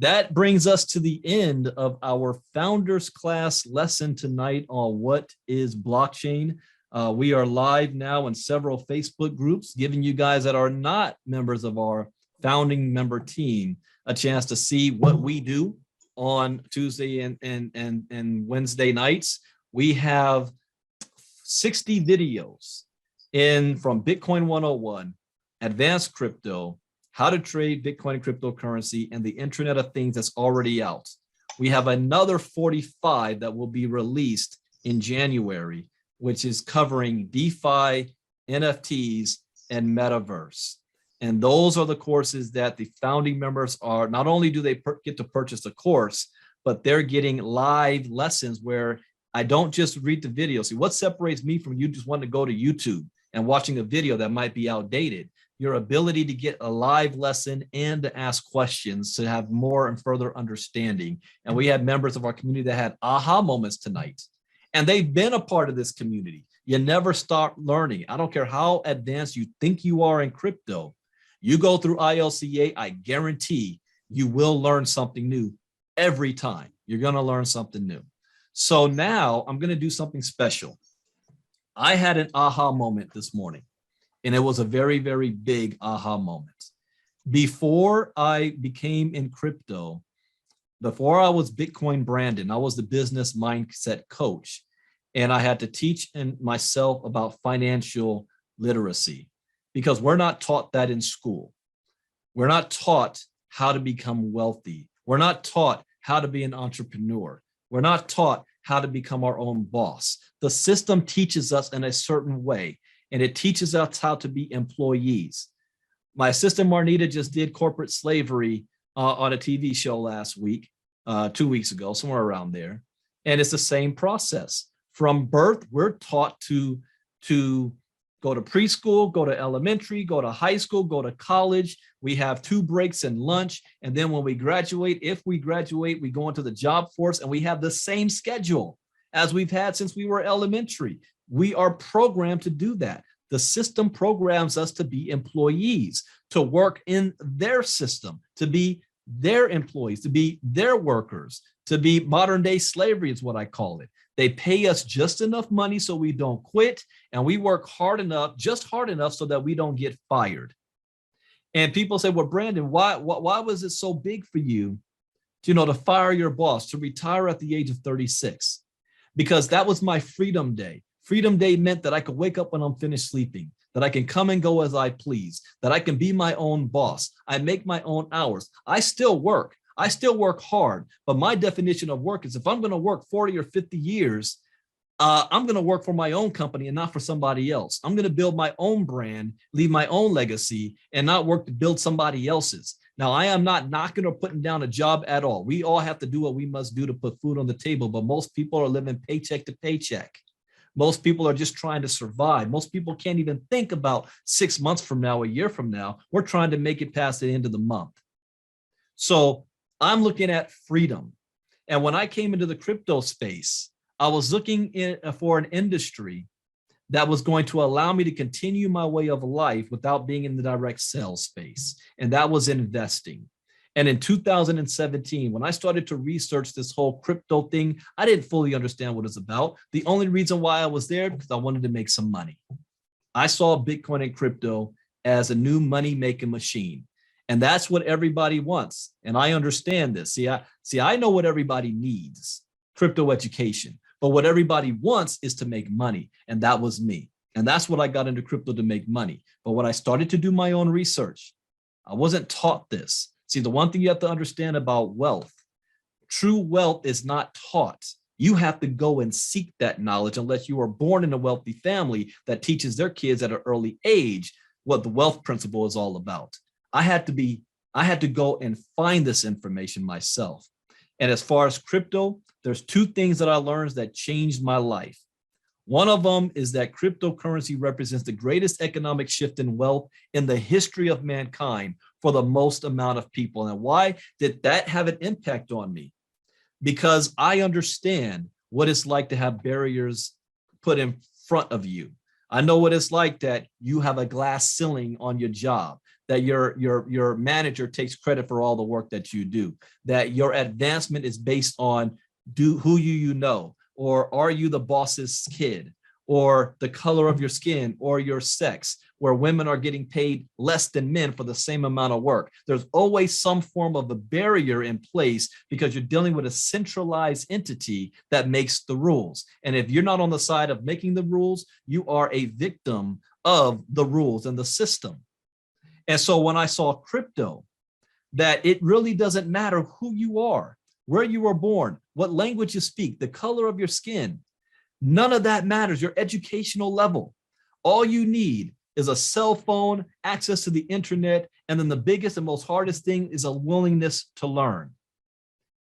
That brings us to the end of our founders class lesson tonight on what is blockchain. We are live now in several Facebook groups, giving you guys that are not members of our founding member team a chance to see what we do on Tuesday and Wednesday nights. We have 60 videos from Bitcoin 101, Advanced Crypto, how to trade Bitcoin and cryptocurrency, and the Internet of Things that's already out. We have another 45 that will be released in January, which is covering DeFi, NFTs, and Metaverse. And those are the courses that the founding members are, not only do they get to purchase the course, but they're getting live lessons where I don't just read the video. See, what separates me from you just wanting to go to YouTube and watching a video that might be outdated? Your ability to get a live lesson and to ask questions to have more and further understanding. And we had members of our community that had aha moments tonight, and they've been a part of this community. You never stop learning. I don't care how advanced you think you are in crypto. You go through ILCA, I guarantee you will learn something new every time. You're going to learn something new. So now I'm going to do something special. I had an aha moment this morning. And it was a very, very big aha moment. Before I became in crypto, before I was Bitcoin Brandon, I was the business mindset coach. And I had to teach myself about financial literacy because we're not taught that in school. We're not taught how to become wealthy. We're not taught how to be an entrepreneur. We're not taught how to become our own boss. The system teaches us in a certain way. And it teaches us how to be employees. My assistant Marnita just did corporate slavery on a TV show last week, 2 weeks ago, somewhere around there. And it's the same process. From birth, we're taught to go to preschool, go to elementary, go to high school, go to college. We have 2 breaks and lunch. And then when we graduate, if we graduate, we go into the job force and we have the same schedule as we've had since we were elementary. We are programmed to do that. The system programs us to be employees, to work in their system, to be their employees, to be their workers, to be modern day slavery is what I call it. They pay us just enough money so we don't quit, and we work hard enough, just hard enough so that we don't get fired. And people say, well, Brandon, why was it so big for you, to fire your boss, to retire at the age of 36? Because that was my freedom day. Freedom Day meant that I could wake up when I'm finished sleeping, that I can come and go as I please, that I can be my own boss. I make my own hours. I still work. I still work hard. But my definition of work is if I'm going to work 40 or 50 years, I'm going to work for my own company and not for somebody else. I'm going to build my own brand, leave my own legacy, and not work to build somebody else's. Now, I am not knocking or putting down a job at all. We all have to do what we must do to put food on the table, but most people are living paycheck to paycheck. Most people are just trying to survive. Most people can't even think about 6 months from now, a year from now. We're trying to make it past the end of the month. So I'm looking at freedom. And when I came into the crypto space, I was looking for an industry that was going to allow me to continue my way of life without being in the direct sales space. And that was investing. And in 2017, when I started to research this whole crypto thing, I didn't fully understand what it's about. The only reason why I was there because I wanted to make some money. I saw Bitcoin and crypto as a new money-making machine. And that's what everybody wants. And I understand this. See, I know what everybody needs, crypto education. But what everybody wants is to make money. And that was me. And that's what I got into crypto, to make money. But when I started to do my own research, I wasn't taught this. See, the one thing you have to understand about wealth, true wealth is not taught. You have to go and seek that knowledge unless you are born in a wealthy family that teaches their kids at an early age what the wealth principle is all about. I had to go and find this information myself. And as far as crypto, there's 2 things that I learned that changed my life. One of them is that cryptocurrency represents the greatest economic shift in wealth in the history of mankind for the most amount of people. And why did that have an impact on me? Because I understand what it's like to have barriers put in front of you. I know what it's like that you have a glass ceiling on your job, that your manager takes credit for all the work that you do, that your advancement is based on who you know, or are you the boss's kid, or the color of your skin, or your sex, where women are getting paid less than men for the same amount of work. There's always some form of a barrier in place because you're dealing with a centralized entity that makes the rules. And if you're not on the side of making the rules, you are a victim of the rules and the system. And so when I saw crypto, that it really doesn't matter who you are, where you were born, what language you speak, the color of your skin, none of that matters, your educational level. All you need is a cell phone, access to the internet, and then the biggest and most hardest thing is a willingness to learn.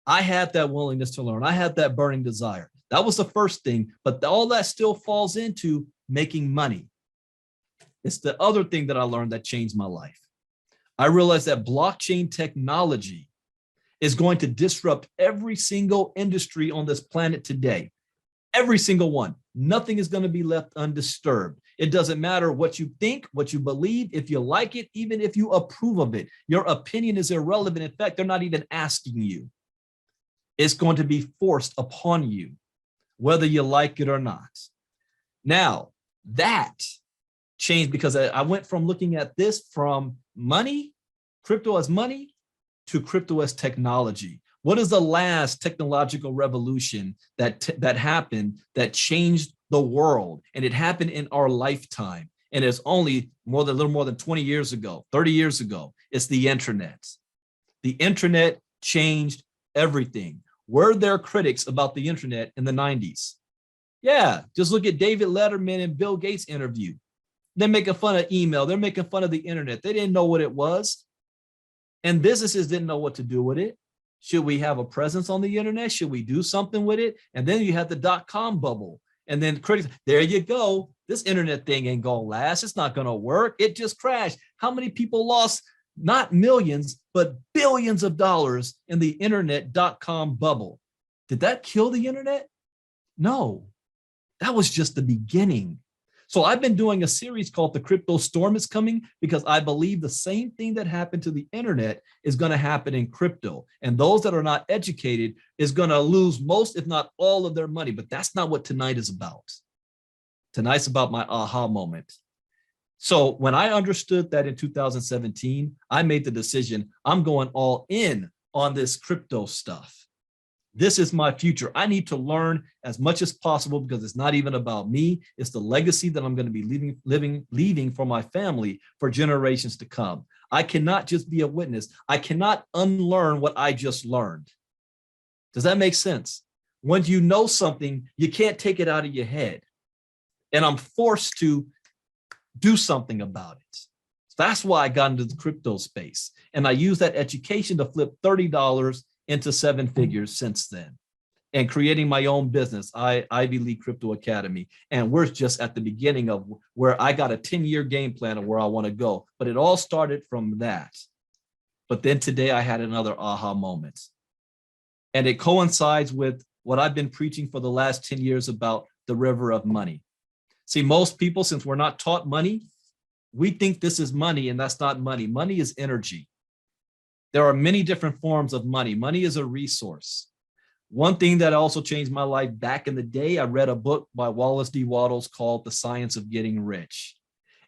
I had that willingness to learn. I had that burning desire. That was the first thing, but all that still falls into making money. It's the other thing that I learned that changed my life. I realized that blockchain technology is going to disrupt every single industry on this planet today. Every single one. Nothing is going to be left undisturbed. It doesn't matter what you think, what you believe, if you like it, even if you approve of it. Your opinion is irrelevant. In fact, they're not even asking you. It's going to be forced upon you, whether you like it or not. Now, that changed because I went from looking at this from money, crypto as money, to crypto as technology. What is the last technological revolution that happened that changed the world? And it happened in our lifetime. And it's only a little more than 20 years ago, 30 years ago. It's the internet. The internet changed everything. Were there critics about the internet in the 90s? Yeah, just look at David Letterman and Bill Gates interview. They're making fun of email. They're making fun of the internet. They didn't know what it was. And businesses didn't know what to do with it. Should we have a presence on the internet? Should we do something with it? And then you have the .com bubble. And then critics, there you go. This internet thing ain't gonna last. It's not gonna work. It just crashed. How many people lost not millions, but billions of dollars in the internet .com bubble? Did that kill the internet? No, that was just the beginning. So I've been doing a series called The Crypto Storm is Coming because I believe the same thing that happened to the internet is going to happen in crypto. And those that are not educated is going to lose most, if not all of their money. But that's not what tonight is about. Tonight's about my aha moment. So when I understood that in 2017, I made the decision, I'm going all in on this crypto stuff. This is my future. I need to learn as much as possible because it's not even about me. It's the legacy that I'm going to be leaving for my family for generations to come. I cannot just be a witness. I cannot unlearn what I just learned. Does that make sense? When you know something, you can't take it out of your head. And I'm forced to do something about it. That's why I got into the crypto space. And I use that education to flip $30 into 7 figures since then, and creating my own business, Ivy League Crypto Academy. And we're just at the beginning of where I got a 10-year game plan of where I want to go. But it all started from that. But then today I had another aha moment. And it coincides with what I've been preaching for the last 10 years about the river of money. See, most people, since we're not taught money, we think this is money, and that's not money. Money is energy. There are many different forms of money. Money is a resource. One thing that also changed my life back in the day, I read a book by Wallace D. Wattles called The Science of Getting Rich.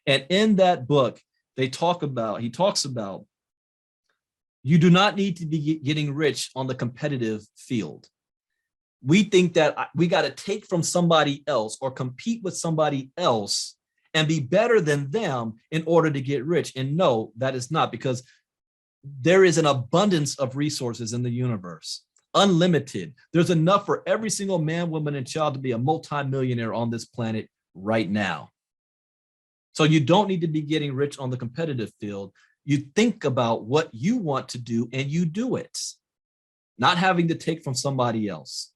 And in that book, he talks about you do not need to be getting rich on the competitive field. We think that we got to take from somebody else or compete with somebody else and be better than them in order to get rich. And no, that is not, because there is an abundance of resources in the universe, unlimited. There's enough for every single man, woman, and child to be a multimillionaire on this planet right now. So you don't need to be getting rich on the competitive field. You think about what you want to do and you do it, not having to take from somebody else.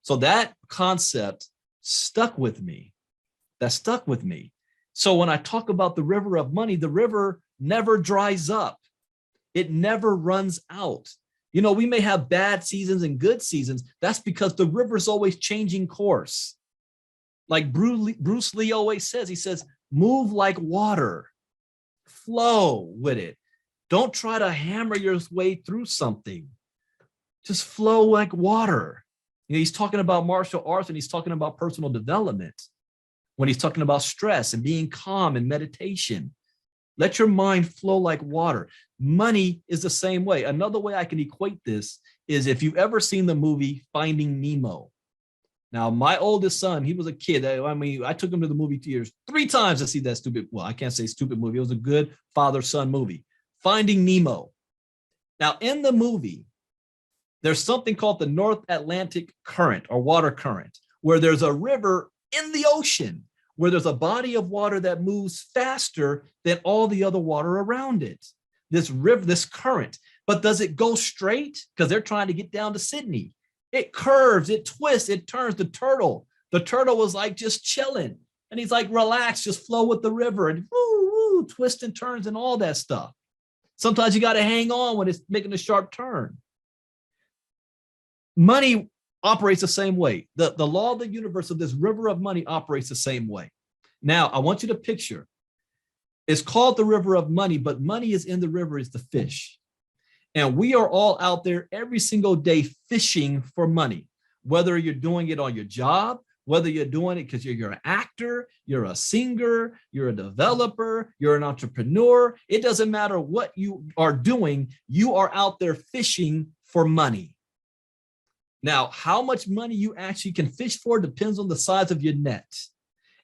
So that concept stuck with me. That stuck with me. So when I talk about the river of money, the river never dries up. It never runs out. You know, we may have bad seasons and good seasons. That's because the river's always changing course. Like Bruce Lee always says, he says, move like water, flow with it. Don't try to hammer your way through something. Just flow like water. You know, he's talking about martial arts and he's talking about personal development when he's talking about stress and being calm and meditation. Let your mind flow like water. Money is the same way. Another way I can equate this is if you've ever seen the movie Finding Nemo. Now, my oldest son, he was a kid. I mean, I took him to the movie theaters 3 times to see that stupid, well, I can't say stupid movie. It was a good father-son movie, Finding Nemo. Now, in the movie, there's something called the North Atlantic Current or water current, where there's a river in the ocean, where there's a body of water that moves faster than all the other water around it. This river, this current, but does it go straight? Because they're trying to get down to Sydney. It curves, it twists, it turns. The turtle was like just chilling. And he's like, relax, just flow with the river and woo, woo, twist and turns and all that stuff. Sometimes you got to hang on when it's making a sharp turn. Money operates the same way. The law of the universe of this river of money operates the same way. Now, I want you to picture, it's called the river of money, but money is in the river is the fish. And we are all out there every single day fishing for money, whether you're doing it on your job, whether you're doing it because you're an actor, you're a singer, you're a developer, you're an entrepreneur. It doesn't matter what you are doing. You are out there fishing for money. Now, how much money you actually can fish for depends on the size of your net.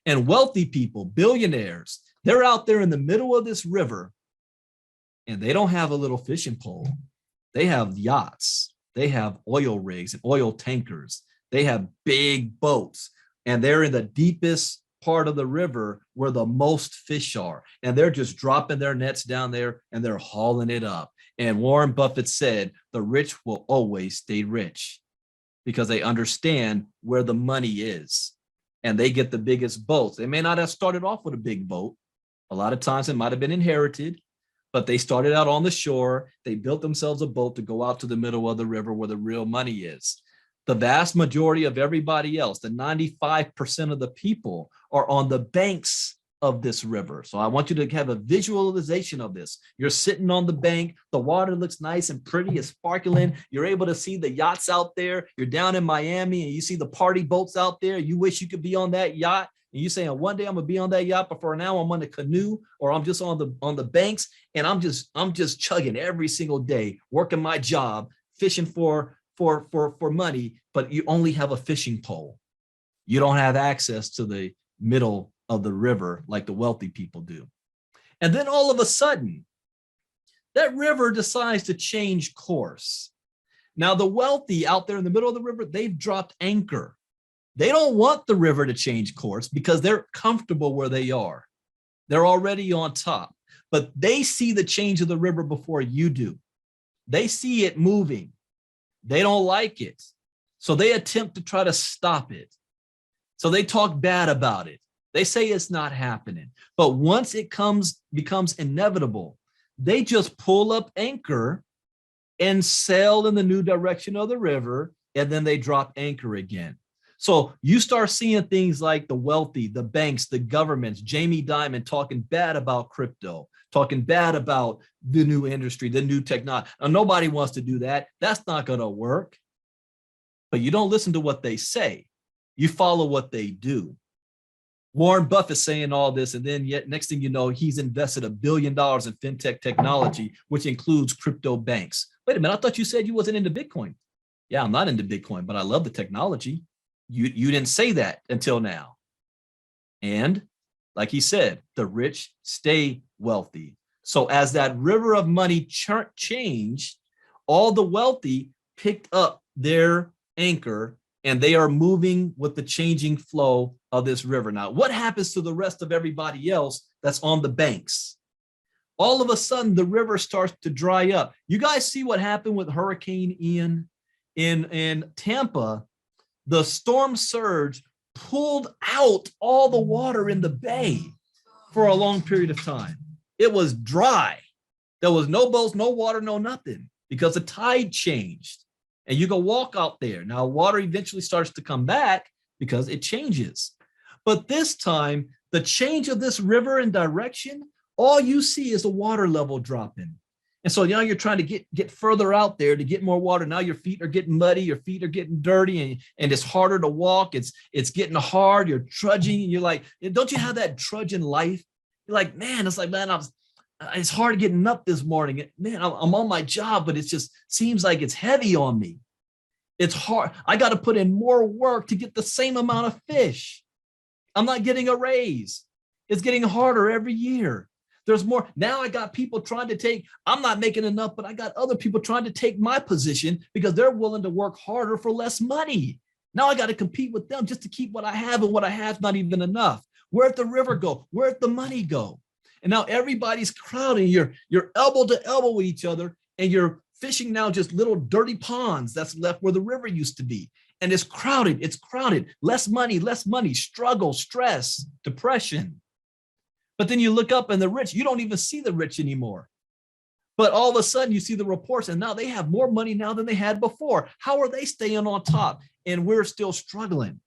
And wealthy people, billionaires, they're out there in the middle of this river and they don't have a little fishing pole. They have yachts. They have oil rigs and oil tankers. They have big boats and they're in the deepest part of the river where the most fish are. And they're just dropping their nets down there and they're hauling it up. And Warren Buffett said, the rich will always stay rich because they understand where the money is and they get the biggest boats. They may not have started off with a big boat. A lot of times it might have been inherited, but they started out on the shore. They built themselves a boat to go out to the middle of the river where the real money is. The vast majority of everybody else, the 95% of the people are on the banks of this river. So I want you to have a visualization of this. You're sitting on the bank. The water looks nice and pretty. It's sparkling. You're able to see the yachts out there. You're down in Miami and you see the party boats out there. You wish you could be on that yacht. And you're saying, one day I'm gonna be on that yacht, but for now I'm on the canoe or I'm just on the banks and I'm just chugging every single day, working my job, fishing for money, but you only have a fishing pole. You don't have access to the middle of the river like the wealthy people do. And then all of a sudden, that river decides to change course. Now the wealthy out there in the middle of the river, they've dropped anchor. They don't want the river to change course because they're comfortable where they are. They're already on top, but they see the change of the river before you do. They see it moving. They don't like it. So they attempt to try to stop it. So they talk bad about it. They say it's not happening. But once it becomes inevitable, they just pull up anchor and sail in the new direction of the river, and then they drop anchor again. So you start seeing things like the wealthy, the banks, the governments, Jamie Dimon talking bad about crypto, talking bad about the new industry, the new technology. Now, nobody wants to do that. That's not going to work. But you don't listen to what they say. You follow what they do. Warren Buffett saying all this, and then yet next thing you know, he's invested $1 billion in fintech technology, which includes crypto banks. Wait a minute, I thought you said you wasn't into Bitcoin. Yeah, I'm not into Bitcoin, but I love the technology. You didn't say that until now. And like he said, the rich stay wealthy. So as that river of money changed, all the wealthy picked up their anchor and they are moving with the changing flow of this river. Now, what happens to the rest of everybody else that's on the banks? All of a sudden, the river starts to dry up. You guys see what happened with Hurricane Ian in Tampa? The storm surge pulled out all the water in the bay for a long period of time. It was dry. There was no boats, no water, no nothing because the tide changed. And you go walk out there. Now, water eventually starts to come back because it changes. But this time, the change of this river in direction, all you see is the water level dropping. And so now you're trying to get further out there to get more water. Now your feet are getting muddy, your feet are getting dirty, and it's harder to walk. It's getting hard. You're trudging. And you're like, don't you have that trudging life? You're like, man, it's like, man, it's hard getting up this morning. Man, I'm on my job, but it just seems like it's heavy on me. It's hard. I got to put in more work to get the same amount of fish. I'm not getting a raise. It's getting harder every year. There's more. Now I got people trying to take, I'm not making enough, but I got other people trying to take my position because they're willing to work harder for less money. Now I got to compete with them just to keep what I have, and what I have is not even enough. Where'd the river go? Where'd the money go? And now everybody's crowding. You're elbow to elbow with each other, and you're fishing now just little dirty ponds that's left where the river used to be. And it's crowded. It's crowded. Less money, struggle, stress, depression. But then you look up and the rich, you don't even see the rich anymore. But all of a sudden you see the reports, and now they have more money now than they had before. How are they staying on top? And we're still struggling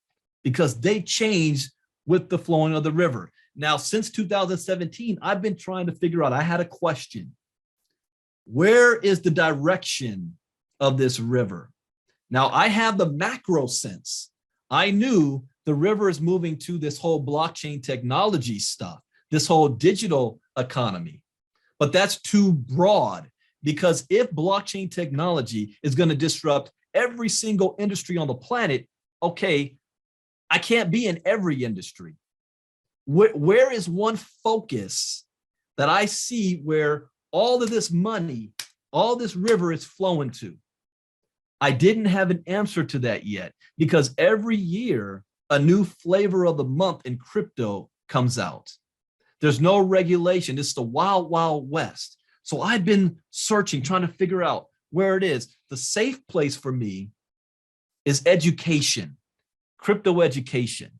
because they changed with the flowing of the river. Now, since 2017, I've been trying to figure out, I had a question. Where is the direction of this river? Now, I have the macro sense. I knew the river is moving to this whole blockchain technology stuff, this whole digital economy. But that's too broad, because if blockchain technology is going to disrupt every single industry on the planet, okay, I can't be in every industry. Where is one focus that I see where all of this money, all this river is flowing to? I didn't have an answer to that yet, because every year a new flavor of the month in crypto comes out. There's no regulation. It's the wild, wild west. So I've been searching, trying to figure out where it is. The safe place for me is education, crypto education,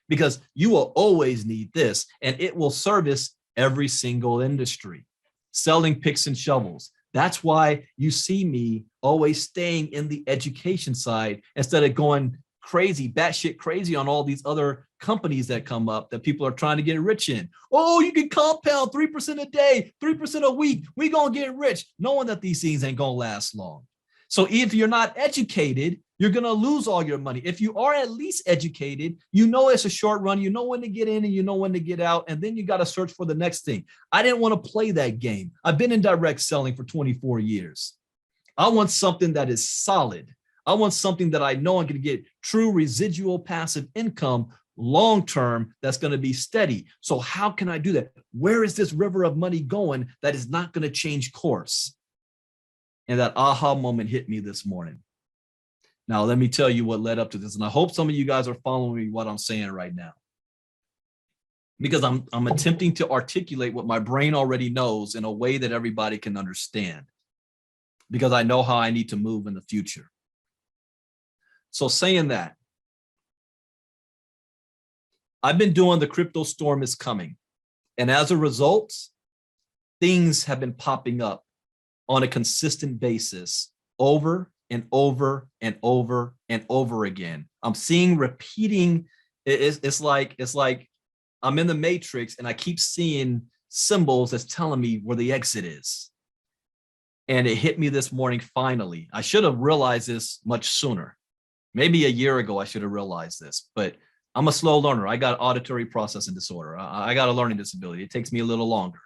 because you will always need this, and it will service every single industry. Selling picks and shovels. That's why you see me always staying in the education side instead of going crazy, batshit crazy on all these other companies that come up that people are trying to get rich in. Oh, you can compound 3% a day, 3% a week. We're going to get rich, knowing that these things ain't going to last long. So if you're not educated, you're going to lose all your money. If you are at least educated, you know it's a short run. You know when to get in and you know when to get out. And then you got to search for the next thing. I didn't want to play that game. I've been in direct selling for 24 years. I want something that is solid. I want something that I know I'm going to get true residual passive income long-term that's going to be steady. So how can I do that? Where is this river of money going that is not going to change course? And that aha moment hit me this morning. Now, let me tell you what led up to this. And I hope some of you guys are following what I'm saying right now, because I'm attempting to articulate what my brain already knows in a way that everybody can understand, because I know how I need to move in the future. So saying that, I've been doing the crypto storm is coming. And as a result, things have been popping up on a consistent basis over and over and over and over again. I'm seeing repeating. It's like I'm in the matrix and I keep seeing symbols that's telling me where the exit is. And it hit me this morning finally. I should have realized this much sooner. Maybe a year ago, I should have realized this, but I'm a slow learner. I got auditory processing disorder. I got a learning disability. It takes me a little longer,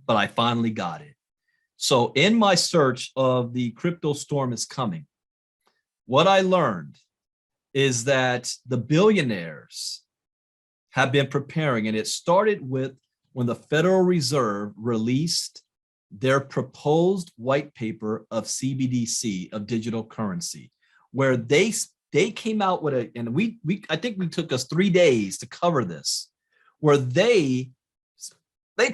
but I finally got it. So in my search of the crypto storm is coming, what I learned is that the billionaires have been preparing, and it started with when the Federal Reserve released their proposed white paper of CBDC, of digital currency, where they came out with and I think we took us 3 days to cover this, where they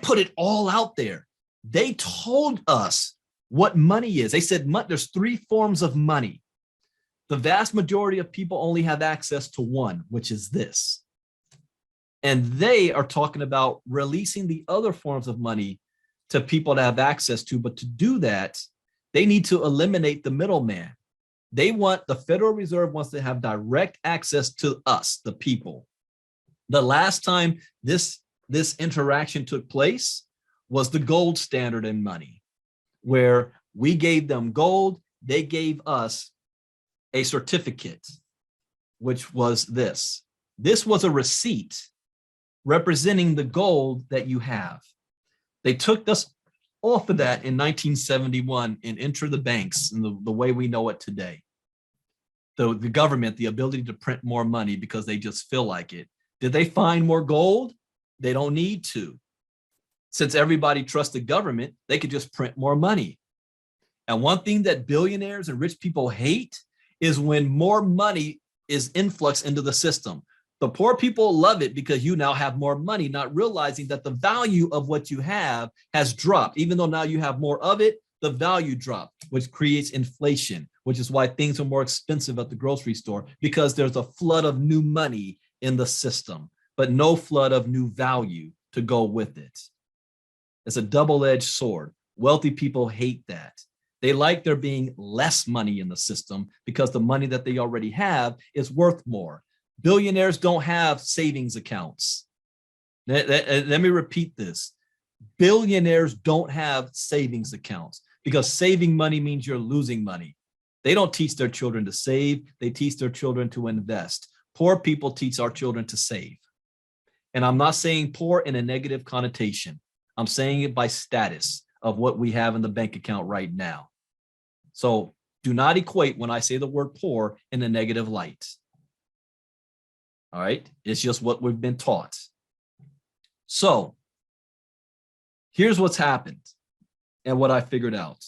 put it all out there. They told us what money is. They said there's 3 forms of money. The vast majority of people only have access to one, which is this. And they are talking about releasing the other forms of money to people to have access to. But to do that, they need to eliminate the middleman. The Federal Reserve wants to have direct access to us, the people. The last time this interaction took place was the gold standard in money, where we gave them gold, they gave us a certificate, which was this. This was a receipt representing the gold that you have. They took us off of that in 1971 and entered the banks in the way we know it today. The government, the ability to print more money because they just feel like it. Did they find more gold? They don't need to. Since everybody trusts the government, they could just print more money. And one thing that billionaires and rich people hate is when more money is influx into the system. The poor people love it because you now have more money, not realizing that the value of what you have has dropped. Even though now you have more of it, the value dropped, which creates inflation, which is why things are more expensive at the grocery store, because there's a flood of new money in the system, but no flood of new value to go with it. It's a double-edged sword. Wealthy people hate that. They like there being less money in the system because the money that they already have is worth more. Billionaires don't have savings accounts. Let me repeat this. Billionaires don't have savings accounts because saving money means you're losing money. They don't teach their children to save. They teach their children to invest. Poor people teach our children to save. And I'm not saying poor in a negative connotation. I'm saying it by status of what we have in the bank account right now. So do not equate when I say the word poor in a negative light. All right, it's just what we've been taught. So here's what's happened and what I figured out.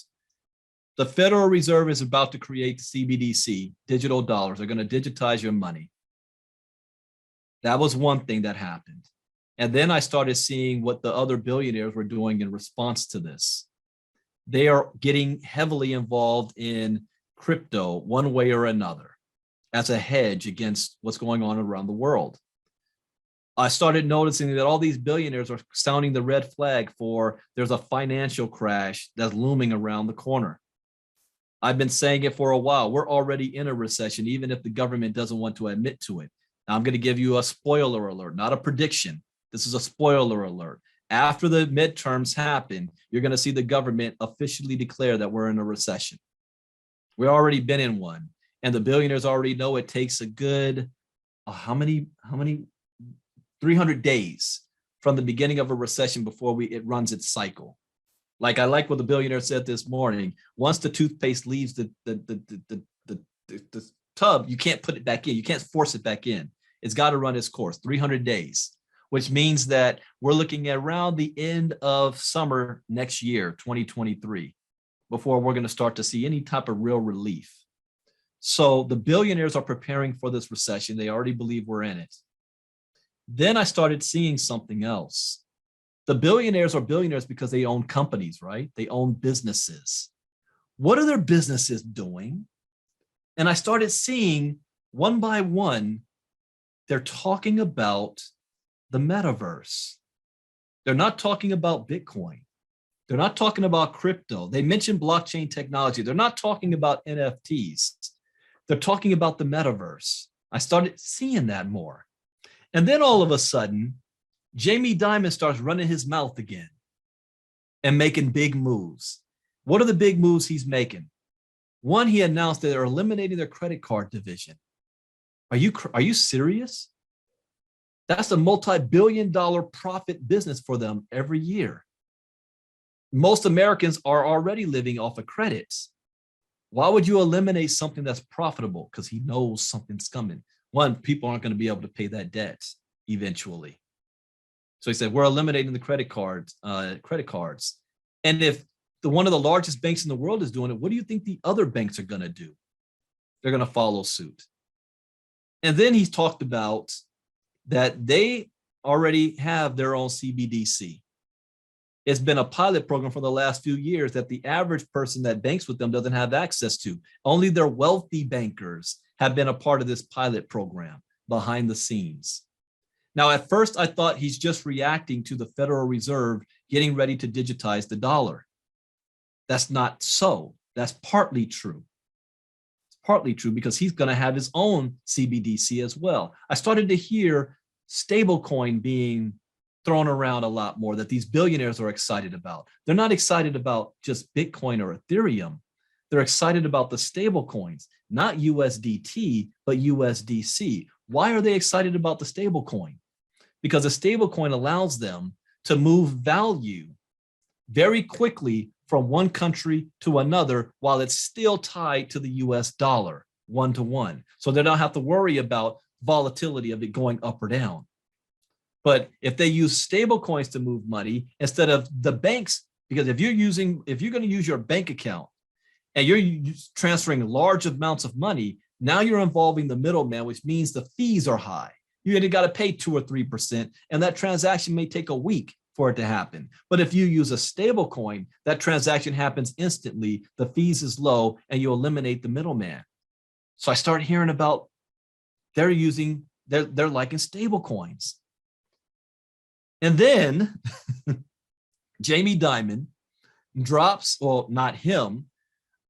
The Federal Reserve is about to create CBDC, digital dollars. They're going to digitize your money. That was one thing that happened. And then I started seeing what the other billionaires were doing in response to this. They are getting heavily involved in crypto one way or another as a hedge against what's going on around the world. I started noticing that all these billionaires are sounding the red flag for there's a financial crash that's looming around the corner. I've been saying it for a while. We're already in a recession, even if the government doesn't want to admit to it. Now, I'm going to give you a spoiler alert, not a prediction. This is a spoiler alert. After the midterms happen, you're going to see the government officially declare that we're in a recession. We've already been in one. And the billionaires already know it takes a good, how many 300 days from the beginning of a recession before it runs its cycle. Like I like what the billionaire said this morning. Once the toothpaste leaves the tub, you can't put it back in. You can't force it back in. It's got to run its course, 300 days, which means that we're looking at around the end of summer next year, 2023, before we're going to start to see any type of real relief. So the billionaires are preparing for this recession. They already believe we're in it. Then I started seeing something else. The billionaires are billionaires because they own companies, right? They own businesses. What are their businesses doing? And I started seeing one by one, they're talking about the metaverse. They're not talking about Bitcoin. They're not talking about crypto. They mentioned blockchain technology. They're not talking about NFTs. They're talking about the metaverse. I started seeing that more. And then all of a sudden, Jamie Dimon starts running his mouth again and making big moves. What are the big moves he's making? One, he announced that they're eliminating their credit card division. Are you serious? That's a multi-billion-dollar profit business for them every year. Most Americans are already living off of credits. Why would you eliminate something that's profitable? Because he knows something's coming. One, people aren't going to be able to pay that debt eventually. So he said, we're eliminating the credit cards. And if one of the largest banks in the world is doing it, what do you think the other banks are going to do? They're going to follow suit. And then he's talked about that they already have their own CBDC. It's been a pilot program for the last few years that the average person that banks with them doesn't have access to. Only their wealthy bankers have been a part of this pilot program behind the scenes. Now, at first, I thought he's just reacting to the Federal Reserve getting ready to digitize the dollar. That's not so. That's partly true. It's partly true because he's going to have his own CBDC as well. I started to hear stablecoin being thrown around a lot more that these billionaires are excited about. They're not excited about just Bitcoin or Ethereum. They're excited about the stable coins, not USDT, but USDC. Why are they excited about the stable coin? Because a stable coin allows them to move value very quickly from one country to another while it's still tied to the US dollar, 1-to-1. So they don't have to worry about volatility of it going up or down. But if they use stable coins to move money instead of the banks, because if you're going to use your bank account and you're transferring large amounts of money, now you're involving the middleman, which means the fees are high. You either got to pay 2 or 3%, and that transaction may take a week for it to happen. But if you use a stable coin, that transaction happens instantly, the fees is low, and you eliminate the middleman. So I start hearing about they're liking stable coins. And then Jamie Dimon drops, well, not him,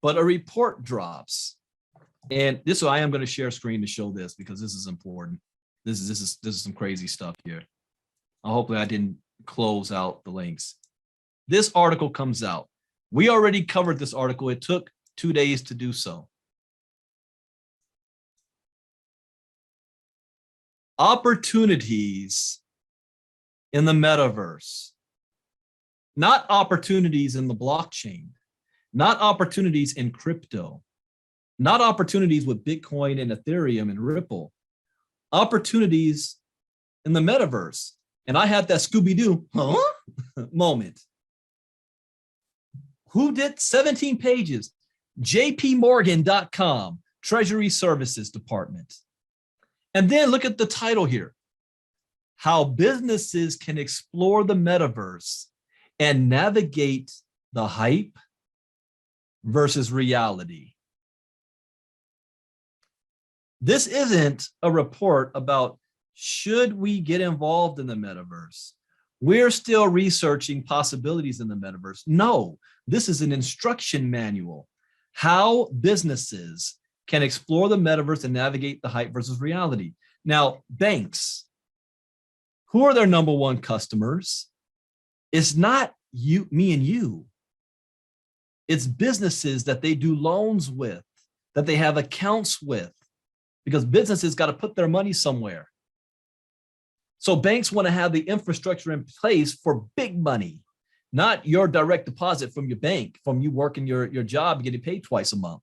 but a report drops. And this, I am going to share screen to show this because this is important. This is some crazy stuff here. Hopefully I didn't close out the links. This article comes out. We already covered this article. It took 2 days to do so. Opportunities in the metaverse, not opportunities in the blockchain, not opportunities in crypto, not opportunities with Bitcoin and Ethereum and Ripple, opportunities in the metaverse. And I had that Scooby-Doo moment. Who did 17 pages? jpmorgan.com, Treasury Services Department. And then look at the title here. How businesses can explore the metaverse and navigate the hype versus reality. This isn't a report about should we get involved in the metaverse. We're still researching possibilities in the metaverse. No, this is an instruction manual. How businesses can explore the metaverse and navigate the hype versus reality. Now, banks, who are their number one customers? It's not you, me and you. It's businesses that they do loans with, that they have accounts with, because businesses got to put their money somewhere. So banks want to have the infrastructure in place for big money, not your direct deposit from your bank, from you working your job, getting paid twice a month.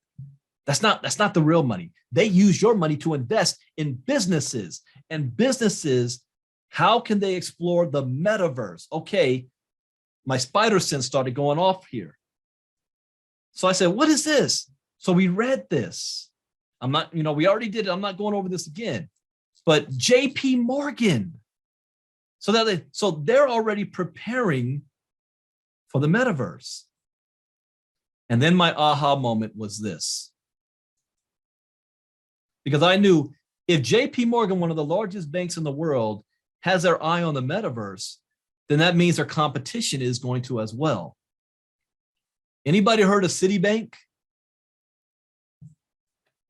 That's not the real money. They use your money to invest in businesses, and businesses, how can they explore the metaverse? Okay, my spider sense started going off here. So I said, what is this? So we read this. I'm not, we already did it. I'm not going over this again, but JP Morgan. So they're already preparing for the metaverse. And then my aha moment was this. Because I knew if JP Morgan, one of the largest banks in the world, has their eye on the metaverse, then that means their competition is going to as well. Anybody heard of Citibank?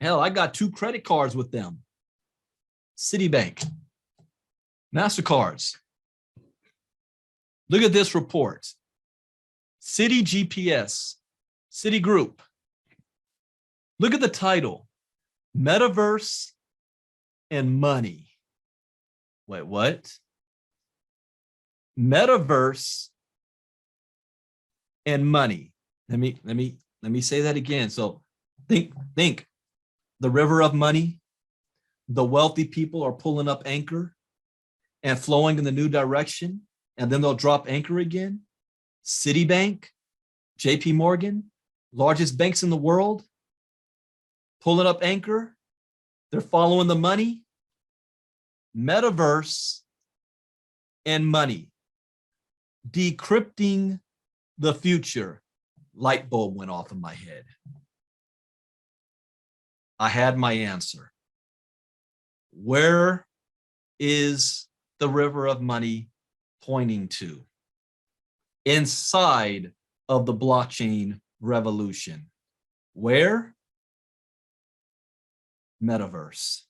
Hell, I got 2 credit cards with them. Citibank, MasterCards. Look at this report. Citi GPS, Citigroup. Look at the title, Metaverse and Money. Wait, what? Metaverse and money. Let me say that again. So think the river of money. The wealthy people are pulling up anchor and flowing in the new direction, and then they'll drop anchor again. Citibank, JP Morgan, largest banks in the world, pulling up anchor. They're following the money. Metaverse and money. Decrypting the future. Light bulb went off in my head. I had my answer. Where is the river of money pointing to? Inside of the blockchain revolution. Where? Metaverse.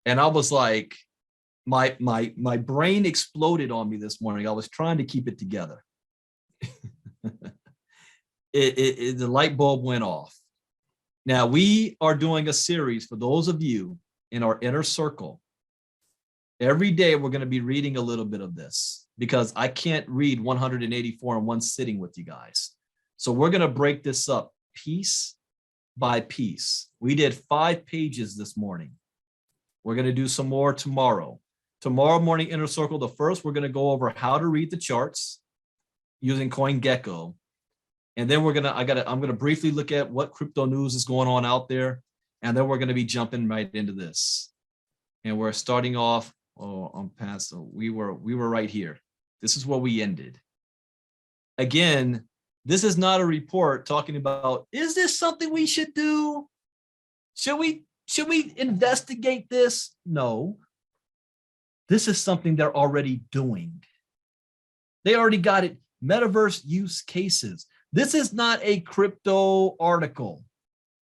And I was like, my brain exploded on me this morning. I was trying to keep it together. The light bulb went off. Now we are doing a series for those of you in our inner circle. Every day we're going to be reading a little bit of this because I can't read 184 in one sitting with you guys. So we're going to break this up piece by piece. We did 5 pages this morning. We're going to do some more tomorrow. Tomorrow morning inner circle, the first, we're going to go over how to read the charts using CoinGecko. And then I'm going to briefly look at what crypto news is going on out there. And then we're going to be jumping right into this. And we're starting off, I'm past, so we were right here. This is where we ended. Again, this is not a report talking about, is this something we should do? Should we investigate this? No. This is something they're already doing. They already got it. Metaverse use cases. This is not a crypto article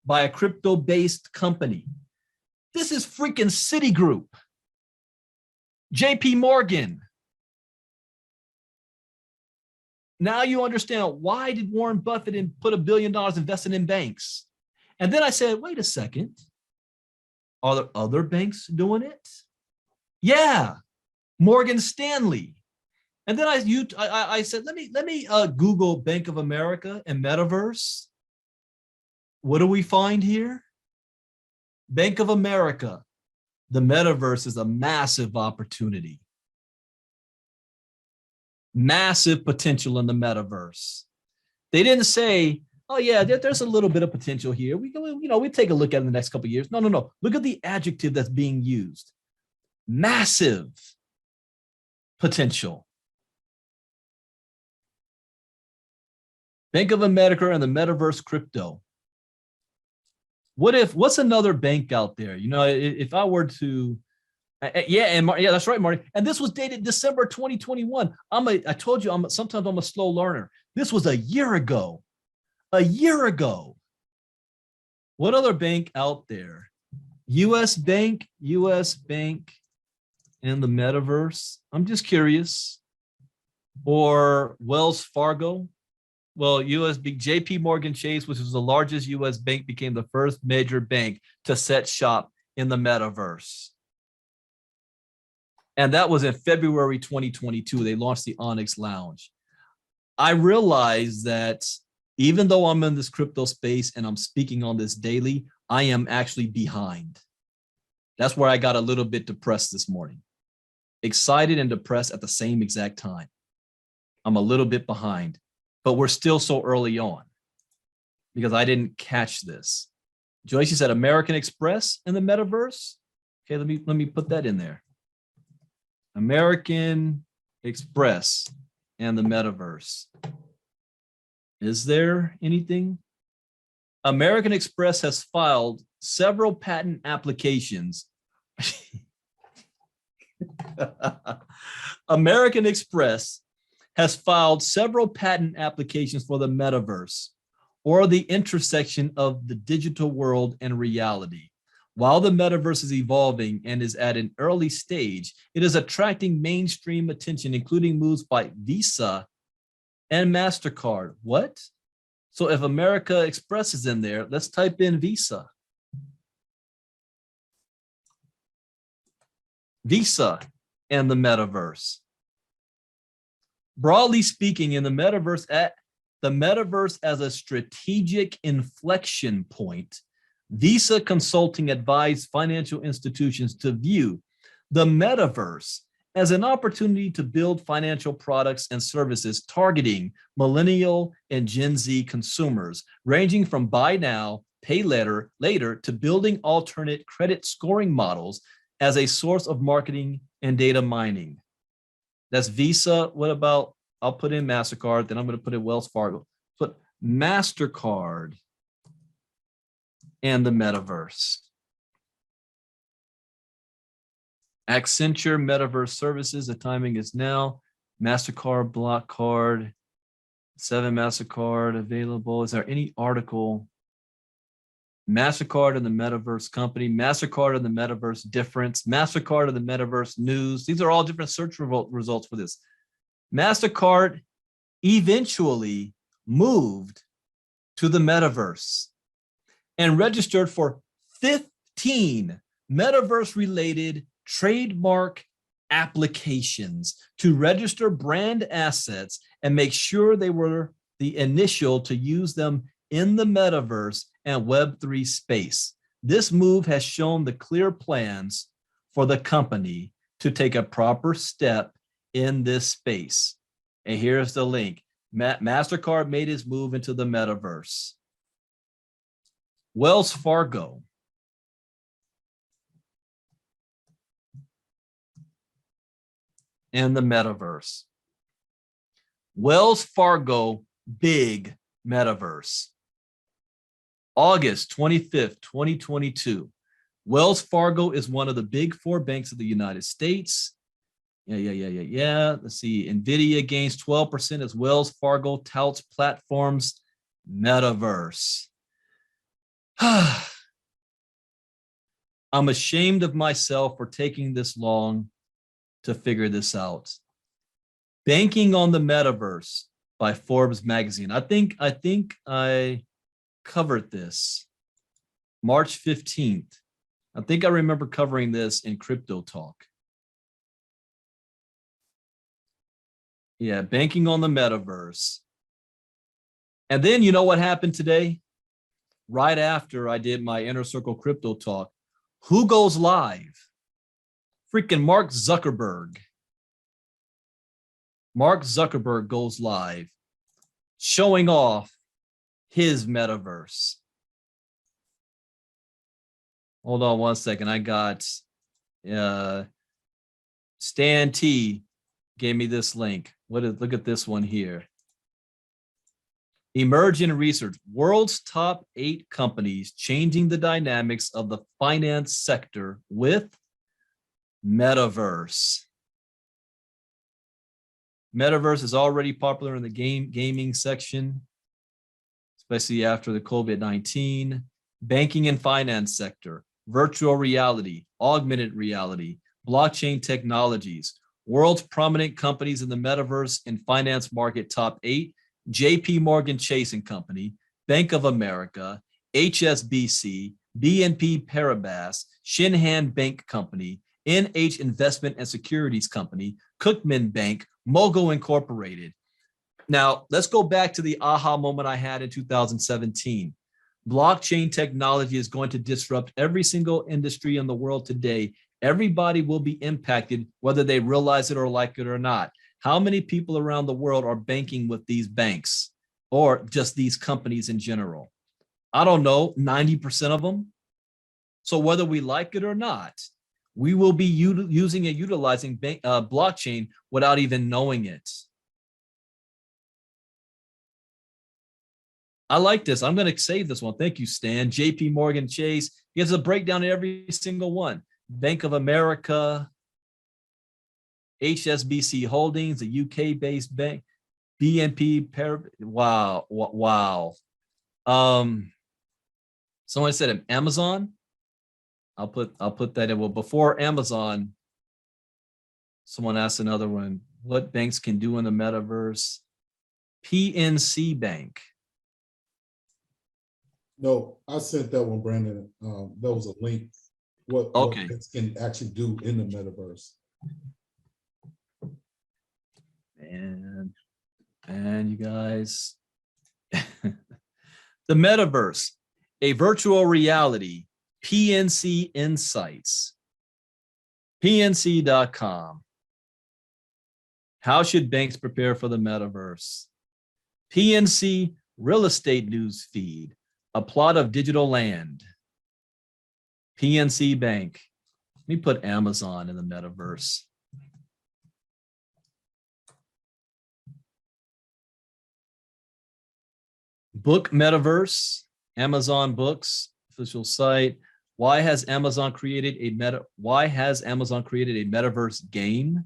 by a crypto-based company. This is freaking Citigroup, JP Morgan. Now you understand why did Warren Buffett put $1 billion invested in banks? And then I said, wait a second. Are there other banks doing it? Yeah, Morgan Stanley. And then I said, let me Google Bank of America and Metaverse. What do we find here? Bank of America. The Metaverse is a massive opportunity. Massive potential in the Metaverse. They didn't say, oh yeah, there's a little bit of potential here. We take a look at it in the next couple of years. No. Look at the adjective that's being used. Massive potential. Bank of America and the Metaverse crypto. What's another bank out there? If I were to, yeah, that's right, Marty. And this was dated December 2021. I told you, sometimes I'm a slow learner. This was a year ago. A year ago. What other bank out there? US Bank and the Metaverse. I'm just curious. Or Wells Fargo. Well, JP Morgan Chase, which was the largest US bank, became the first major bank to set shop in the Metaverse. And that was in February 2022. They launched the Onyx Lounge. I realized that even though I'm in this crypto space and I'm speaking on this daily, I am actually behind. That's where I got a little bit depressed this morning. Excited and depressed at the same exact time. I'm a little bit behind. But we're still so early on because I didn't catch this. Joyce, you said American Express in the Metaverse. Okay, let me put that in there. American Express and the Metaverse. Is there anything? American Express has filed several patent applications. American Express has filed several patent applications for the Metaverse, or the intersection of the digital world and reality. While the Metaverse is evolving and is at an early stage, it is attracting mainstream attention, including moves by Visa and MasterCard. What? So if America Express is in there, let's type in Visa. Visa and the Metaverse. Broadly speaking, in the Metaverse as a strategic inflection point, Visa Consulting advised financial institutions to view the Metaverse as an opportunity to build financial products and services targeting millennial and Gen Z consumers, ranging from buy now, pay later to building alternate credit scoring models as a source of marketing and data mining. That's Visa. What about, I'll put in MasterCard, then I'm going to put in Wells Fargo. Put MasterCard and the Metaverse. Accenture Metaverse Services, the timing is now. MasterCard, Block Card, 7 MasterCard available. Is there any article? MasterCard and the Metaverse company, MasterCard and the Metaverse difference, MasterCard and the Metaverse news. These are all different search results for this. MasterCard eventually moved to the Metaverse and registered for 15 Metaverse-related trademark applications to register brand assets and make sure they were the initial to use them in the Metaverse and Web3 space. This move has shown the clear plans for the company to take a proper step in this space. And here's the link. MasterCard made his move into the Metaverse. Wells Fargo and the Metaverse. Wells Fargo, big Metaverse. August 25th, 2022. Wells Fargo is one of the big four banks of the United States. Yeah. Let's see. NVIDIA gains 12% as Wells Fargo touts platform's Metaverse. I'm ashamed of myself for taking this long to figure this out. Banking on the Metaverse by Forbes magazine. I think I covered this March 15th. I think I remember covering this in Crypto Talk. Yeah, banking on the Metaverse. And then you know what happened today? Right after I did my Inner Circle Crypto Talk, who goes live? Freaking Mark Zuckerberg. Mark Zuckerberg goes live, showing off his Metaverse. Hold on one second. I got Stan T gave me this link. Look at this one here. Emerging research, world's top 8 companies changing the dynamics of the finance sector with Metaverse. Metaverse is already popular in the gaming section, especially after the COVID-19. Banking and finance sector, virtual reality, augmented reality, blockchain technologies. World's prominent companies in the Metaverse and finance market top 8, JP Morgan Chase and Company, Bank of America, HSBC, BNP Paribas, Shinhan Bank Company, NH Investment and Securities Company, Cookman Bank, Mogo Incorporated. Now, let's go back to the aha moment I had in 2017. Blockchain technology is going to disrupt every single industry in the world today. Everybody will be impacted, whether they realize it or like it or not. How many people around the world are banking with these banks or just these companies in general? I don't know, 90% of them. So whether we like it or not, we will be using and utilizing blockchain without even knowing it. I like this. I'm going to save this one. Thank you, Stan. JP Morgan Chase gives a breakdown of every single one. Bank of America, HSBC Holdings, a UK-based bank, BNP Paribas. Wow. Someone said Amazon. I'll put that in. Well, before Amazon, someone asked another one. What banks can do in the Metaverse? PNC Bank. No, I sent that one, Brandon. That was a link. What banks can actually do in the Metaverse. And you guys, the Metaverse, a virtual reality, PNC Insights, PNC.com. How should banks prepare for the Metaverse? PNC Real Estate News Feed, a plot of digital land. PNC Bank. Let me put Amazon in the Metaverse. Book Metaverse, Amazon Books, official site. Why has Amazon created a Metaverse game?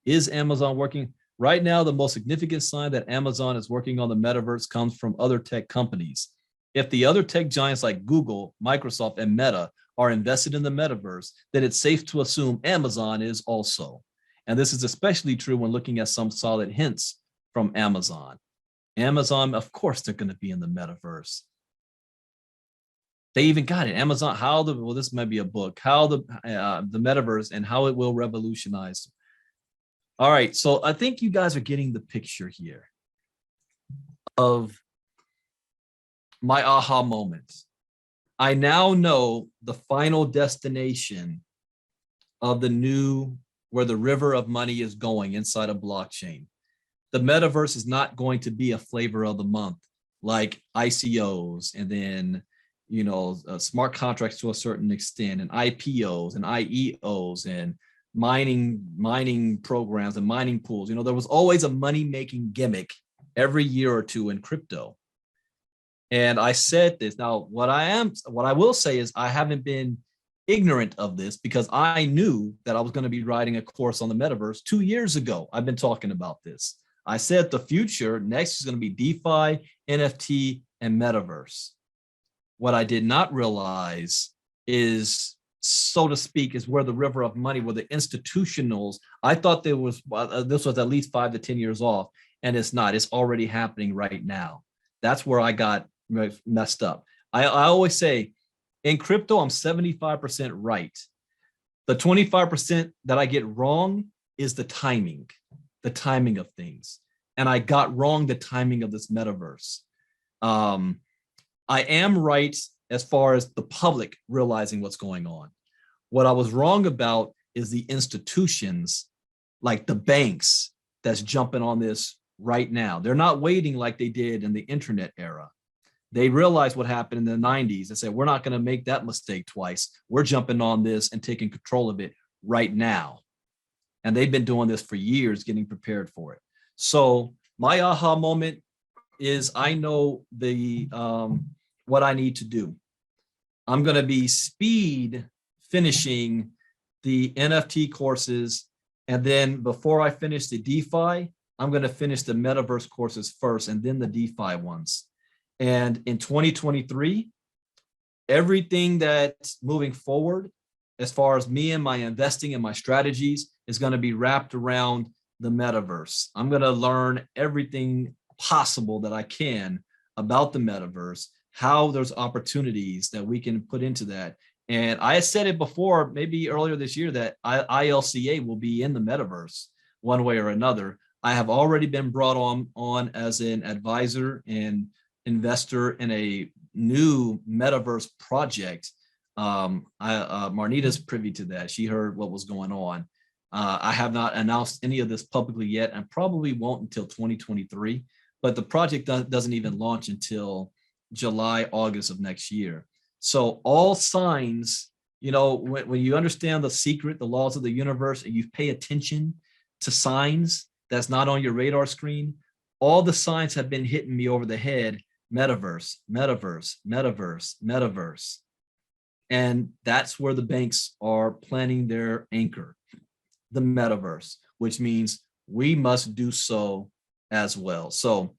Is Amazon working? Right now, the most significant sign that Amazon is working on the Metaverse comes from other tech companies. If the other tech giants like Google, Microsoft, and Meta are invested in the metaverse, then it's safe to assume Amazon is also. And this is especially true when looking at some solid hints from Amazon. Amazon, of course, they're going to be in the metaverse. They even got it. Amazon, well, this might be a book, how the metaverse and how it will revolutionize. All right, so I think you guys are getting the picture here of my aha moment. I now know the final destination of where the river of money is going inside a blockchain. The metaverse is not going to be a flavor of the month like ICOs and then, smart contracts to a certain extent, and IPOs and IEOs and mining programs and mining pools. There was always a money-making gimmick every year or two in crypto. And I said this. Now, what I will say is I haven't been ignorant of this because I knew that I was going to be writing a course on the metaverse 2 years ago. I've been talking about this. I said the future next is going to be DeFi, NFT, and metaverse. What I did not realize is, so to speak, is where the river of money, where the institutionals, I thought this was at least 5 to 10 years off, and it's not. It's already happening right now. That's where I got messed up. I always say in crypto, I'm 75% right. The 25% that I get wrong is the timing of things. And I got wrong the timing of this metaverse. I am right as far as the public realizing what's going on. What I was wrong about is the institutions like the banks that's jumping on this right now. They're not waiting like they did in the internet era. They realized what happened in the 90s and said, we're not going to make that mistake twice. We're jumping on this and taking control of it right now. And they've been doing this for years, getting prepared for it. So my aha moment is I know what I need to do. I'm going to be speed finishing the NFT courses. And then before I finish the DeFi, I'm going to finish the metaverse courses first and then the DeFi ones. And in 2023, everything that's moving forward, as far as me and my investing and my strategies, is going to be wrapped around the metaverse. I'm going to learn everything possible that I can about the metaverse, how there's opportunities that we can put into that. And I said it before, maybe earlier this year, that ILCA will be in the metaverse one way or another. I have already been brought on as an advisor and investor in a new metaverse project. Marnita's privy to that. She heard what was going on. I have not announced any of this publicly yet and probably won't until 2023, but the project doesn't even launch until July, August of next year. So all signs, when you understand the secret, the laws of the universe, and you pay attention to signs that's not on your radar screen, all the signs have been hitting me over the head. Metaverse, metaverse, metaverse, metaverse. And that's where the banks are planning their anchor, the metaverse, which means we must do so as well. So,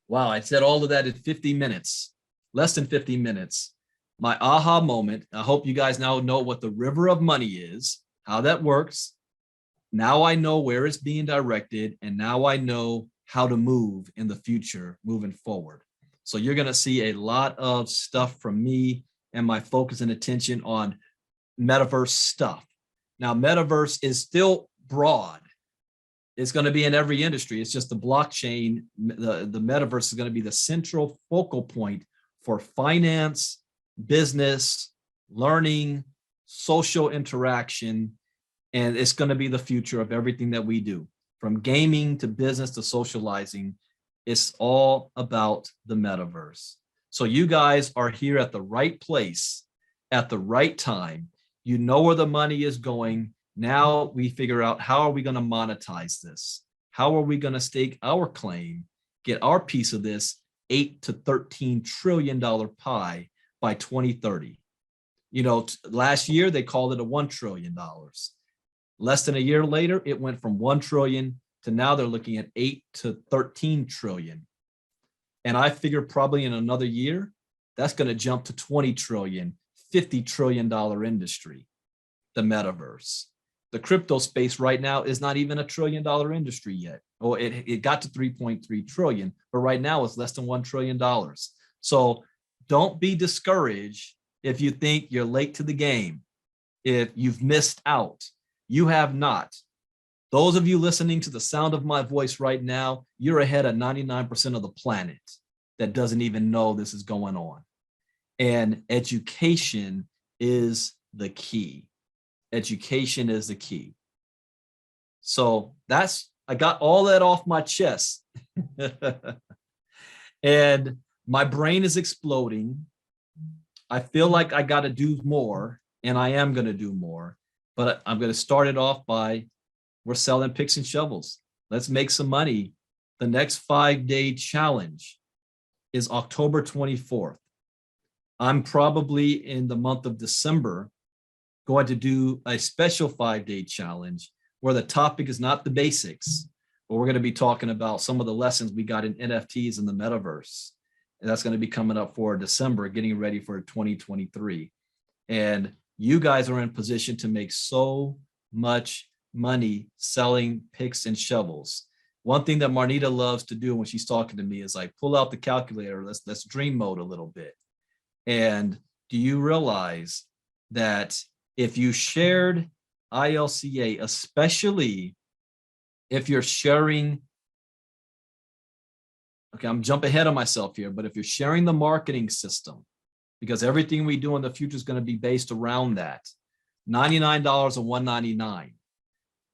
wow, I said all of that in 50 minutes, less than 50 minutes. My aha moment, I hope you guys now know what the river of money is, how that works. Now I know where it's being directed, and now I know how to move in the future moving forward. So you're going to see a lot of stuff from me and my focus and attention on metaverse stuff. Now, metaverse is still broad. It's going to be in every industry. It's just the blockchain, the metaverse is going to be the central focal point for finance, business, learning, social interaction, and it's going to be the future of everything that we do, from gaming to business to socializing. It's all about the metaverse. So you guys are here at the right place at the right time. You know where the money is going. Now we figure out, how are we going to monetize this? How are we going to stake our claim, get our piece of this $8 to $13 trillion pie by 2030? Last year they called it a $1 trillion. Less than a year later, it went from 1 trillion to now they're looking at 8 to 13 trillion. And I figure probably in another year, that's going to jump to 20 trillion, $50 trillion industry, the metaverse. The crypto space right now is not even $1 trillion industry yet. Or it got to 3.3 trillion, but right now it's less than $1 trillion. So don't be discouraged if you think you're late to the game, if you've missed out. You have not. Those of you listening to the sound of my voice right now, you're ahead of 99% of the planet that doesn't even know this is going on. And education is the key. Education is the key. So I got all that off my chest. And my brain is exploding. I feel like I got to do more, and I am going to do more. But I'm going to start it off by, we're selling picks and shovels. Let's make some money. The next 5-day challenge is October 24th. I'm probably in the month of December going to do a special 5-day challenge where the topic is not the basics, but we're going to be talking about some of the lessons we got in NFTs in the metaverse. And that's going to be coming up for December, getting ready for 2023. And you guys are in position to make so much money selling picks and shovels. One thing that Marnita loves to do when she's talking to me is like, pull out the calculator, let's dream mode a little bit. And do you realize that if you shared ILCA, especially if you're sharing, okay, I'm jumping ahead of myself here, but if you're sharing the marketing system, because everything we do in the future is going to be based around that, $99 or $199,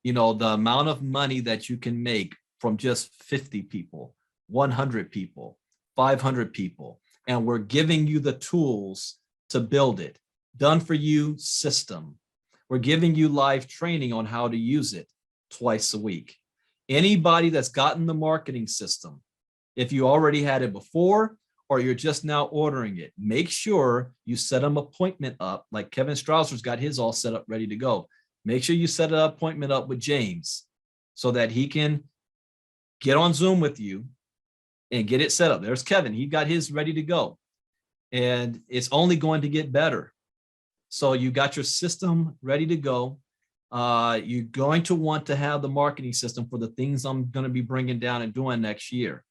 you know, the amount of money that you can make from just 50 people, 100 people, 500 people, and we're giving you the tools to build it. Done for you system. We're giving you live training on how to use it twice a week. Anybody that's gotten the marketing system, if you already had it before or you're just now ordering it, make sure you set an appointment up, like Kevin Strausser's got his all set up, ready to go. Make sure you set an appointment up with James so that he can get on Zoom with you and get it set up. There's Kevin, he got his ready to go. And it's only going to get better. So you got your system ready to go. You're going to want to have the marketing system for the things I'm going to be bringing down and doing next year.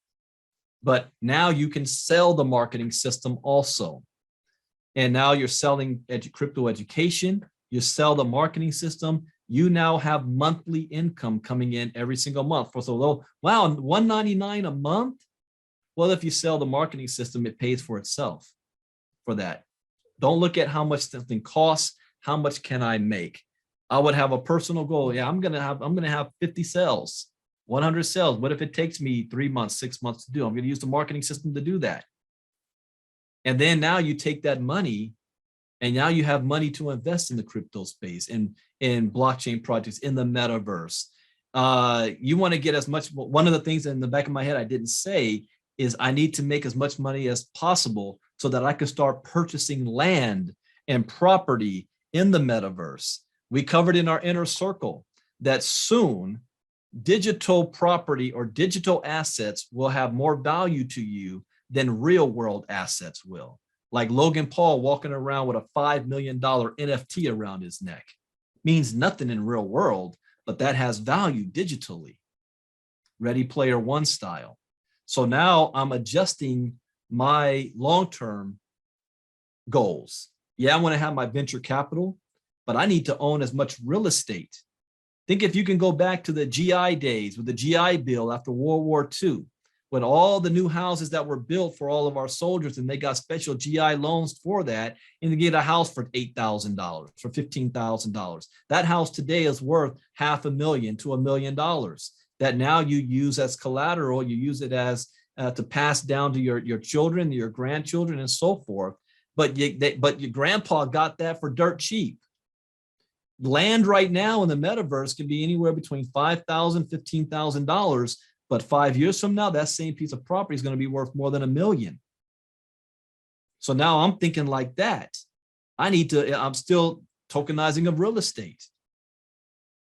But now you can sell the marketing system also. And now you're selling crypto education. You sell the marketing system. You now have monthly income coming in every single month. For so low, wow, $199 a month. Well, if you sell the marketing system, it pays for itself for that. Don't look at how much something costs. How much can I make? I would have a personal goal. Yeah, I'm gonna have 50 sales, 100 sales. What if it takes me 3 months, 6 months to do? I'm gonna use the marketing system to do that. And then now you take that money, and now you have money to invest in the crypto space, in blockchain projects, in the metaverse. You want to get as much. One of the things in the back of my head I didn't say is I need to make as much money as possible so that I can start purchasing land and property in the metaverse. We covered in our inner circle that soon digital property or digital assets will have more value to you than real world assets will. Like Logan Paul walking around with a $5 million NFT around his neck. Means nothing in real world, but that has value digitally. Ready Player One style. So now I'm adjusting my long-term goals. Yeah, I want to have my venture capital, but I need to own as much real estate. Think if you can go back to the GI days with the GI Bill after World War II, when all the new houses that were built for all of our soldiers, and they got special GI loans for that, and they get a house for $8,000, for $15,000. That house today is worth $500,000 to $1 million. That now you use as collateral, you use it as to pass down to your children, your grandchildren, and so forth. But your grandpa got that for dirt cheap. Land right now in the metaverse can be anywhere between $5,000, $15,000. But 5 years from now, that same piece of property is going to be worth more than $1 million. So now I'm thinking like that. I'm still tokenizing of real estate.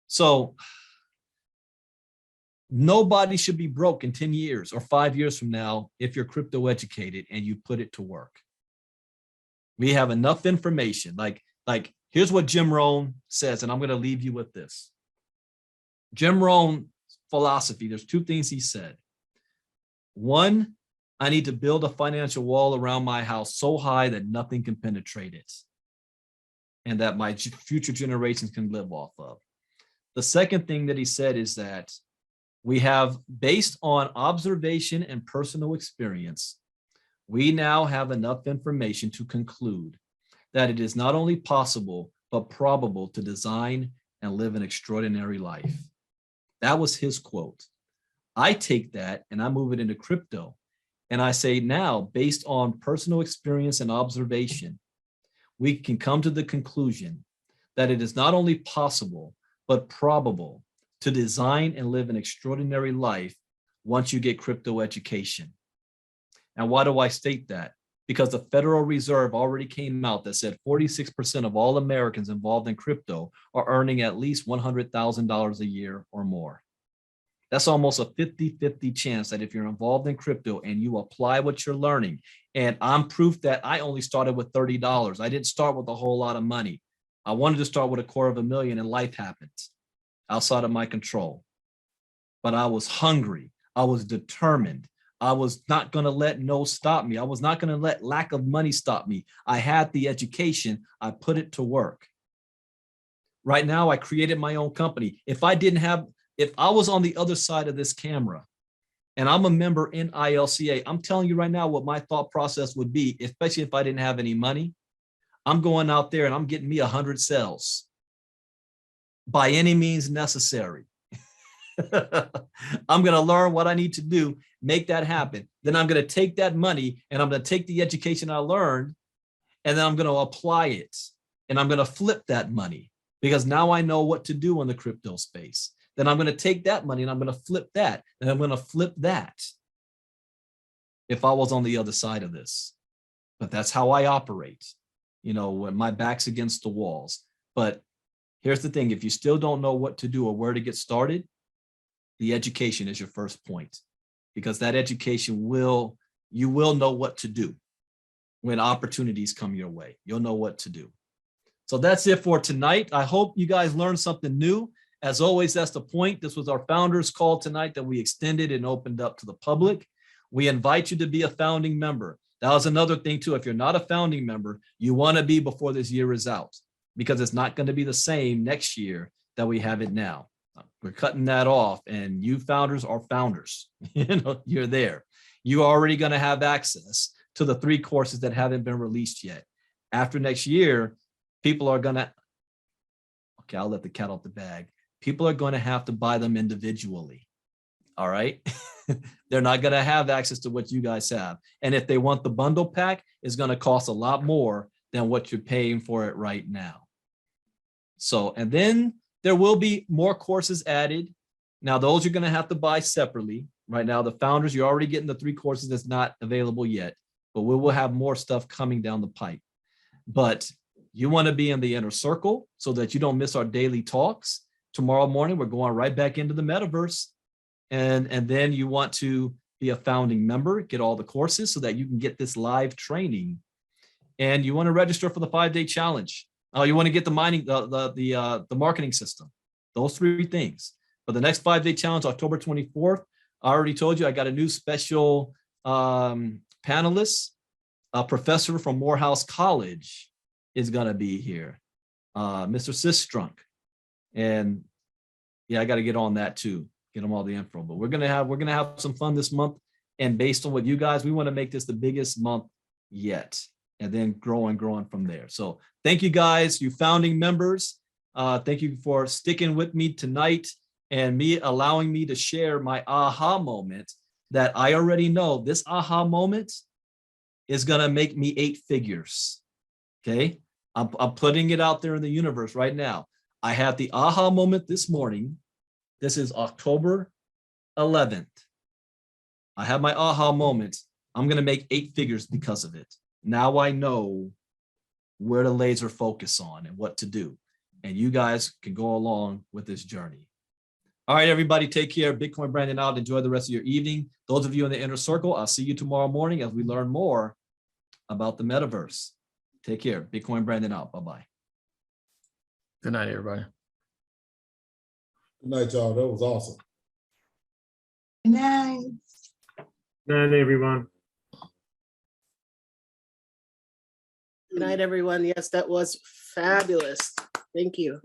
So nobody should be broke in 10 years or 5 years from now if you're crypto educated and you put it to work. We have enough information. Like here's what Jim Rohn says, and I'm going to leave you with this. Jim Rohn philosophy, there's two things he said. One, I need to build a financial wall around my house so high that nothing can penetrate it and that my future generations can live off of. The second thing that he said is that we have, based on observation and personal experience, we now have enough information to conclude that it is not only possible, but probable to design and live an extraordinary life. That was his quote. I take that and I move it into crypto. And I say now, based on personal experience and observation, we can come to the conclusion that it is not only possible, but probable to design and live an extraordinary life once you get crypto education. And why do I state that? Because the Federal Reserve already came out that said 46% of all Americans involved in crypto are earning at least $100,000 a year or more. That's almost a 50-50 chance that if you're involved in crypto and you apply what you're learning, and I'm proof that I only started with $30. I didn't start with a whole lot of money. I wanted to start with $250,000 and life happened outside of my control. But I was hungry. I was determined. I was not going to let no stop me. I was not going to let lack of money stop me. I had the education. I put it to work. Right now, I created my own company. If I was on the other side of this camera and I'm a member in ILCA, I'm telling you right now what my thought process would be, especially if I didn't have any money. I'm going out there and I'm getting me 100 cells by any means necessary. I'm going to learn what I need to do, make that happen. Then I'm going to take that money and I'm going to take the education I learned and then I'm going to apply it and I'm going to flip that money because now I know what to do in the crypto space. Then I'm going to take that money and I'm going to flip that and I'm going to flip that if I was on the other side of this. But that's how I operate, when my back's against the walls. But here's the thing, if you still don't know what to do or where to get started, the education is your first point, because that education you will know what to do when opportunities come your way. You'll know what to do. So that's it for tonight. I hope you guys learned something new. As always, that's the point. This was our founders call tonight that we extended and opened up to the public. We invite you to be a founding member. That was another thing too. If you're not a founding member, you want to be before this year is out, because it's not going to be the same next year that we have it now. We're cutting that off, and you founders are founders. You're there. You're already going to have access to the 3 courses that haven't been released yet. After next year, people are going to, okay, I'll let the cat out the bag. People are going to have to buy them individually. All right. They're not going to have access to what you guys have. And if they want the bundle pack, it's going to cost a lot more than what you're paying for it right now. So, and then there will be more courses added. Now, those you're going to have to buy separately. Right now, the founders, you're already getting the 3 courses that's not available yet, but we will have more stuff coming down the pipe. But you want to be in the inner circle so that you don't miss our daily talks. Tomorrow morning, we're going right back into the metaverse. And then you want to be a founding member, get all the courses so that you can get this live training. And you want to register for the 5-day challenge. You want to get the marketing system, those 3 things. But the next 5-day challenge, October 24th, I already told you I got a new special panelist, a professor from Morehouse College is going to be here, Mr. Sistrunk. And yeah, I got to get on that too, get them all the info. But we're gonna have some fun this month. And based on what you guys, we want to make this the biggest month yet, and then growing from there. So thank you guys, you founding members. Thank you for sticking with me tonight and me allowing me to share my aha moment that I already know this aha moment is going to make me 8 figures. Okay. I'm putting it out there in the universe right now. I had the aha moment this morning. This is October 11th. I have my aha moment. I'm going to make 8 figures because of it. Now I know where to laser focus on and what to do. And you guys can go along with this journey. All right, everybody, take care. Bitcoin Brandon out. Enjoy the rest of your evening. Those of you in the inner circle, I'll see you tomorrow morning as we learn more about the metaverse. Take care. Bitcoin Brandon out. Bye-bye. Good night, everybody. Good night, y'all. That was awesome. Good night. Night, everyone. Good night, everyone. Yes, that was fabulous. Thank you.